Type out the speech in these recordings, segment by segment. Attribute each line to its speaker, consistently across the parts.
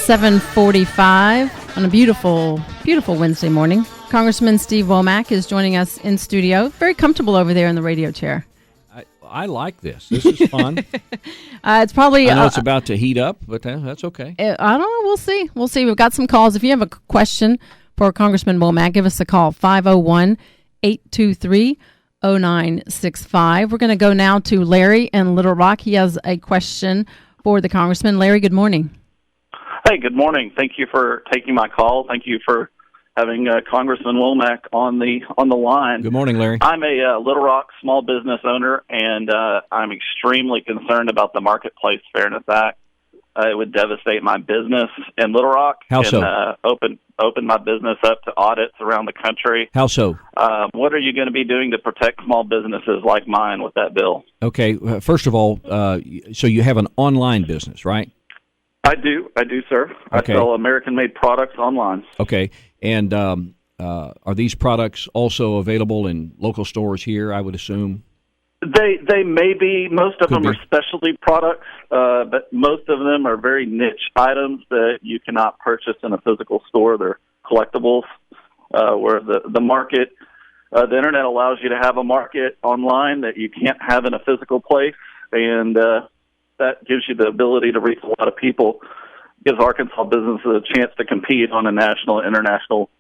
Speaker 1: 7:45 on a beautiful, beautiful Wednesday morning. Congressman Steve Womack is joining us in studio. Very comfortable over there in the radio chair.
Speaker 2: I like this. This is fun.
Speaker 1: It's probably...
Speaker 2: I know it's about to heat up, but that's okay.
Speaker 1: I don't know. We'll see. We'll see. We've got some calls. If you have a question for Congressman Womack, give us a call, 501-823-0965. We're going to go now to Larry in Little Rock. He has a question for the Congressman. Larry, good morning.
Speaker 3: Hey, good morning. Thank you for taking my call. Thank you for having Congressman Womack on the line.
Speaker 2: Good morning, Larry.
Speaker 3: I'm a Little Rock small business owner, and I'm extremely concerned about the Marketplace Fairness Act. It would devastate my business in Little Rock.
Speaker 2: How so?
Speaker 3: Open my business up to audits around the country.
Speaker 2: How so?
Speaker 3: What are you going to be doing to protect small businesses like mine with that bill?
Speaker 2: Okay, first of all, so you have an online business, right?
Speaker 3: I do, sir.
Speaker 2: Okay.
Speaker 3: I sell American-made products online.
Speaker 2: Okay, and are these products also available in local stores here, I would assume?
Speaker 3: They may be. Most of them are specialty products, but most of them are very niche items that you cannot purchase in a physical store. They're collectibles, where the market, the Internet allows you to have a market online that you can't have in a physical place, and that gives you the ability to reach a lot of people, gives Arkansas businesses a chance to compete on a national, international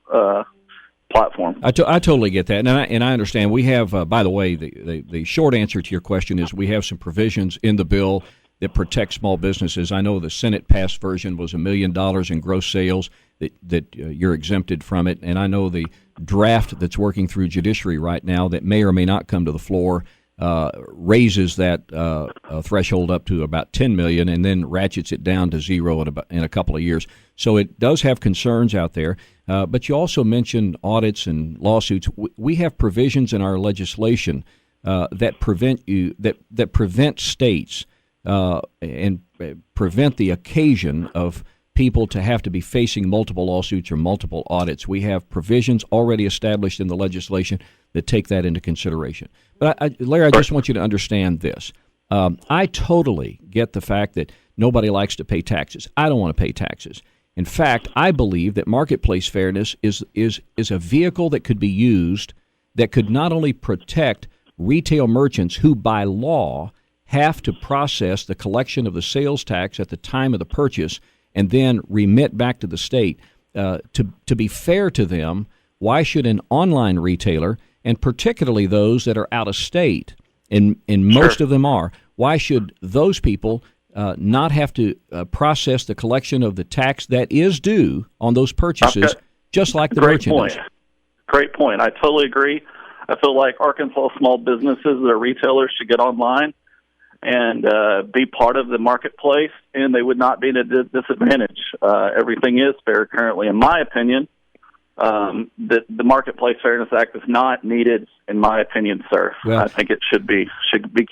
Speaker 3: platform.
Speaker 2: I totally get that, and I understand. We have, by the way, the short answer to your question is we have some provisions in the bill that protect small businesses. I know the Senate passed version was $1 million in gross sales that you're exempted from it, and I know the draft that's working through Judiciary right now that may or may not come to the floor raises that threshold up to about $10 million and then ratchets it down to zero in a couple of years. So it does have concerns out there. But you also mentioned audits and lawsuits. We have provisions in our legislation that prevent states and prevent the occasion of people to have to be facing multiple lawsuits or multiple audits. We have provisions already established in the legislation that take that into consideration. But, Larry, I just want you to understand this. I totally get the fact that nobody likes to pay taxes. I don't want to pay taxes. In fact, I believe that marketplace fairness is a vehicle that could be used that could not only protect retail merchants who, by law, have to process the collection of the sales tax at the time of the purchase and then remit back to the state. To be fair to them, why should an online retailer, and particularly those that are out of state, and most of them are, why should those people not have to process the collection of the tax that is due on those purchases, just like the merchandise?
Speaker 3: Great point. I totally agree. I feel like Arkansas small businesses, their retailers, should get online and be part of the marketplace, and they would not be at a disadvantage. Everything is fair currently, in my opinion. The Marketplace Fairness Act is not needed, in my opinion, sir. Well, I think it should be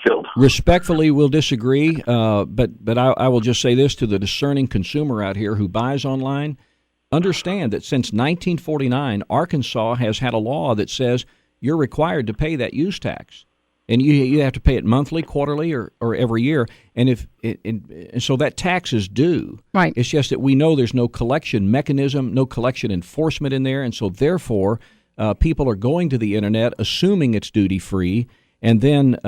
Speaker 3: killed.
Speaker 2: Respectfully, we'll disagree, but I will just say this to the discerning consumer out here who buys online. Understand that since 1949, Arkansas has had a law that says you're required to pay that use tax. And you have to pay it monthly, quarterly, or every year. And and so that tax is due.
Speaker 1: Right.
Speaker 2: It's just that we know there's no collection mechanism, no collection enforcement in there. And so therefore, people are going to the Internet assuming it's duty-free and then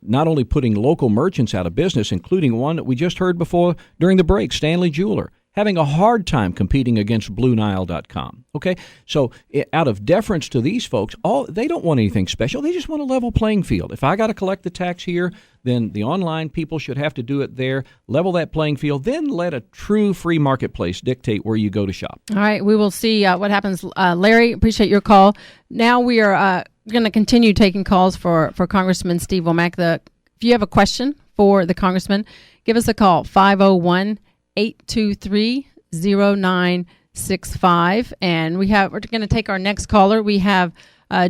Speaker 2: not only putting local merchants out of business, including one that we just heard before during the break, Stanley Jeweler, having a hard time competing against BlueNile.com. Okay, so out of deference to these folks, they don't want anything special. They just want a level playing field. If I got to collect the tax here, then the online people should have to do it there. Level that playing field. Then let a true free marketplace dictate where you go to shop.
Speaker 1: All right, we will see what happens. Larry, appreciate your call. Now we are going to continue taking calls for Congressman Steve Womack. If you have a question for the Congressman, give us a call, 501-823-0965. And we're going to take our next caller. We have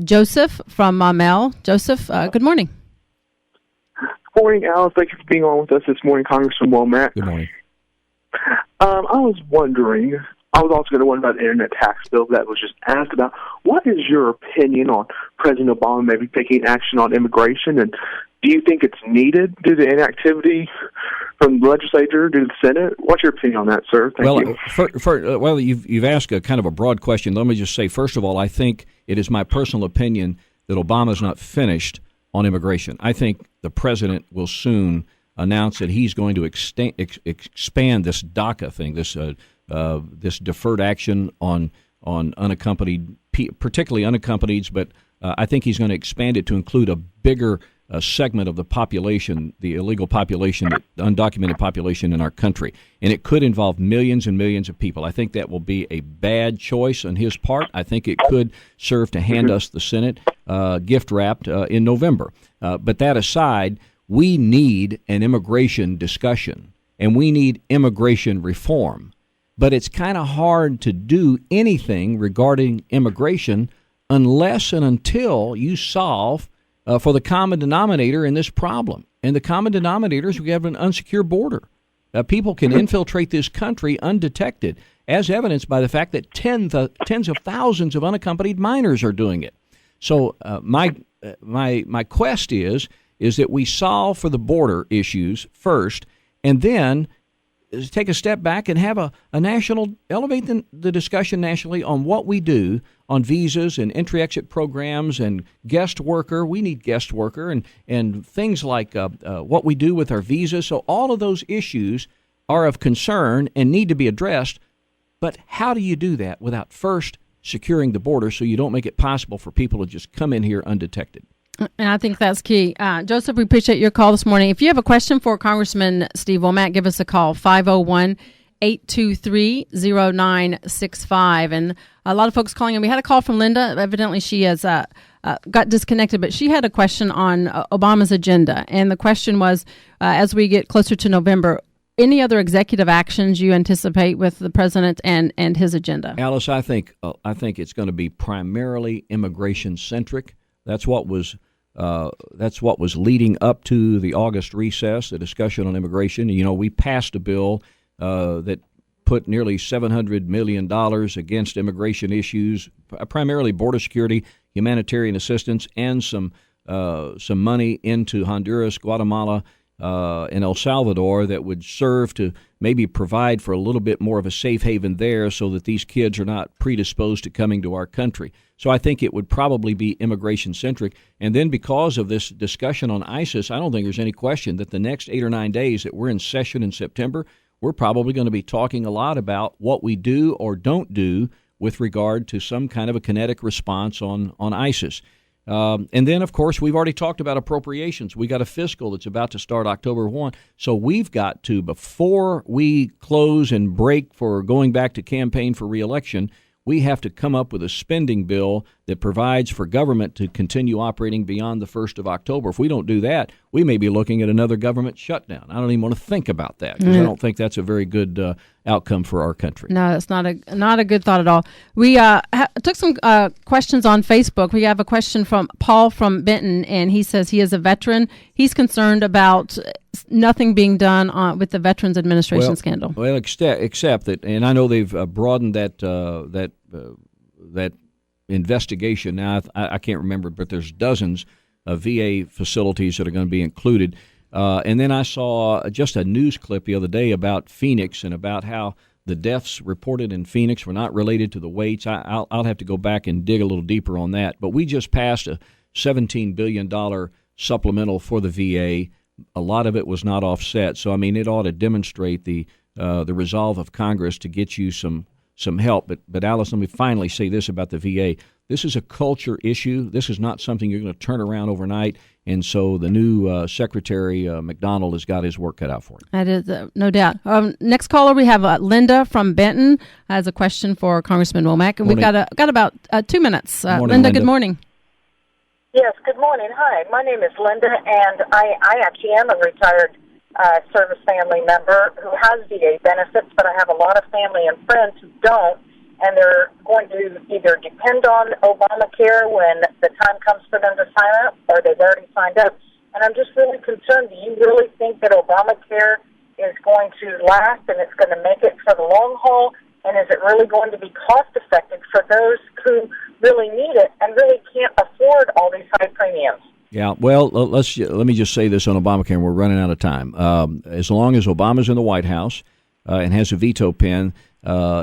Speaker 1: Joseph from Maumelle. Joseph, good morning.
Speaker 4: Good morning, Alice. Thank you for being on with us this morning, Congressman Womack.
Speaker 2: Good morning.
Speaker 4: I was wondering, I was also going to wonder about the Internet tax bill that was just asked about. What is your opinion on President Obama maybe taking action on immigration, and do you think it's needed due to inactivity from the legislature to the Senate? What's your opinion on that, sir? Thank you.
Speaker 2: Well, you've asked a kind of a broad question. Let me just say, first of all, I think it is my personal opinion that Obama's not finished on immigration. I think the president will soon announce that he's going to expand this DACA thing, this deferred action on unaccompanied, particularly unaccompanied, but I think he's going to expand it to include a bigger segment of the population, the illegal population, the undocumented population in our country. And it could involve millions and millions of people. I think that will be a bad choice on his part. I think it could serve to hand us the Senate gift-wrapped in November. But that aside, we need an immigration discussion, and we need immigration reform. But it's kind of hard to do anything regarding immigration unless and until you solve for the common denominator in this problem. And the common denominator is we have an unsecure border. People can infiltrate this country undetected, as evidenced by the fact that tens of thousands of unaccompanied minors are doing it. So my quest is that we solve for the border issues first, and then take a step back and have a national, elevate the discussion nationally on what we do on visas and entry-exit programs and guest worker. We need guest worker and things like what we do with our visas. So all of those issues are of concern and need to be addressed. But how do you do that without first securing the border so you don't make it possible for people to just come in here undetected?
Speaker 1: And I think that's key. Joseph, we appreciate your call this morning. If you have a question for Congressman Steve Womack, give us a call, 501-823-0965. And a lot of folks calling in. We had a call from Linda. Evidently, she has got disconnected, but she had a question on Obama's agenda. And the question was, as we get closer to November, any other executive actions you anticipate with the president and his agenda?
Speaker 2: Alice, I think it's going to be primarily immigration-centric. That's what was leading up to the August recess, the discussion on immigration. You know, we passed a bill that put nearly $700 million against immigration issues, primarily border security, humanitarian assistance, and some money into Honduras, Guatemala, and El Salvador that would serve to maybe provide for a little bit more of a safe haven there so that these kids are not predisposed to coming to our country. So I think it would probably be immigration-centric. And then because of this discussion on ISIS, I don't think there's any question that the next 8 or 9 days that we're in session in September, we're probably going to be talking a lot about what we do or don't do with regard to some kind of a kinetic response on ISIS. And then, of course, we've already talked about appropriations. We got a fiscal that's about to start October 1. So we've got to, before we close and break for going back to campaign for re-election, we have to come up with a spending bill that provides for government to continue operating beyond the 1st of October. If we don't do that, we may be looking at another government shutdown. I don't even want to think about that because I don't think that's a very good outcome for our country.
Speaker 1: No, that's not a good thought at all. We took some questions on Facebook. We have a question from Paul from Benton, and he says he is a veteran. He's concerned about nothing being done with the Veterans Administration scandal.
Speaker 2: Well, except that, and I know they've broadened that investigation. Now, I can't remember, but there's dozens of VA facilities that are going to be included. And then I saw just a news clip the other day about Phoenix and about how the deaths reported in Phoenix were not related to the weights. I'll have to go back and dig a little deeper on that. But we just passed a $17 billion supplemental for the VA. A lot of it was not offset. So, I mean, it ought to demonstrate the resolve of Congress to get you some help. But Alice, let me finally say this about the VA. This is a culture issue. This is not something you're going to turn around overnight. And so the new Secretary McDonald has got his work cut out for him.
Speaker 1: That is no doubt. Next caller, we have Linda from Benton has a question for Congressman Womack. And we've got about 2 minutes. Linda, good morning.
Speaker 5: Yes, good morning. Hi, my name is Linda, and I actually am a retired service family member who has VA benefits, but I have a lot of family and friends who don't, and they're going to either depend on Obamacare when the time comes for them to sign up, or they've already signed up. And I'm just really concerned. Do you really think that Obamacare is going to last and it's going to make it for the long haul? And is it really going to be cost-effective for those who really need it and really can't afford all these high premiums?
Speaker 2: Yeah, well, let me just say this on Obamacare, and we're running out of time. As long as Obama's in the White House and has a veto pen,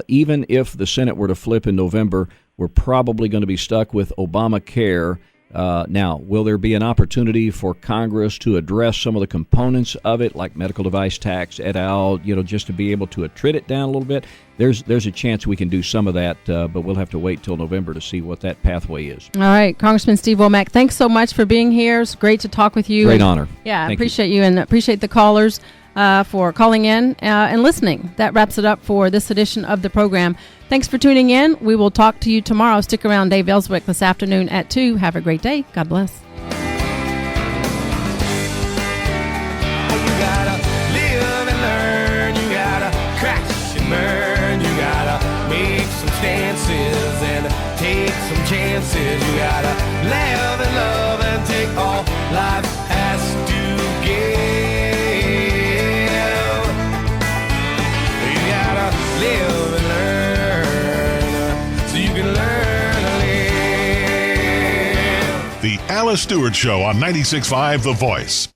Speaker 2: even if the Senate were to flip in November, we're probably going to be stuck with Obamacare. Now, will there be an opportunity for Congress to address some of the components of it, like medical device tax, et al., just to be able to attrit it down a little bit? There's a chance we can do some of that, but we'll have to wait till November to see what that pathway is.
Speaker 1: All right, Congressman Steve Womack, thanks so much for being here. It's great to talk with you.
Speaker 2: Great honor.
Speaker 1: Yeah, I appreciate you and appreciate the callers for calling in and listening. That wraps it up for this edition of the program. Thanks for tuning in. We will talk to you tomorrow. Stick around, Dave Ellswick, this afternoon at 2. Have a great day. God bless.
Speaker 6: You gotta live and learn. You gotta crash and burn. You gotta make some stances and take some chances. You gotta live and love and take all life has to give. You gotta live and learn so you can learn to live.
Speaker 7: The Alice Stewart Show on 96.5 The Voice.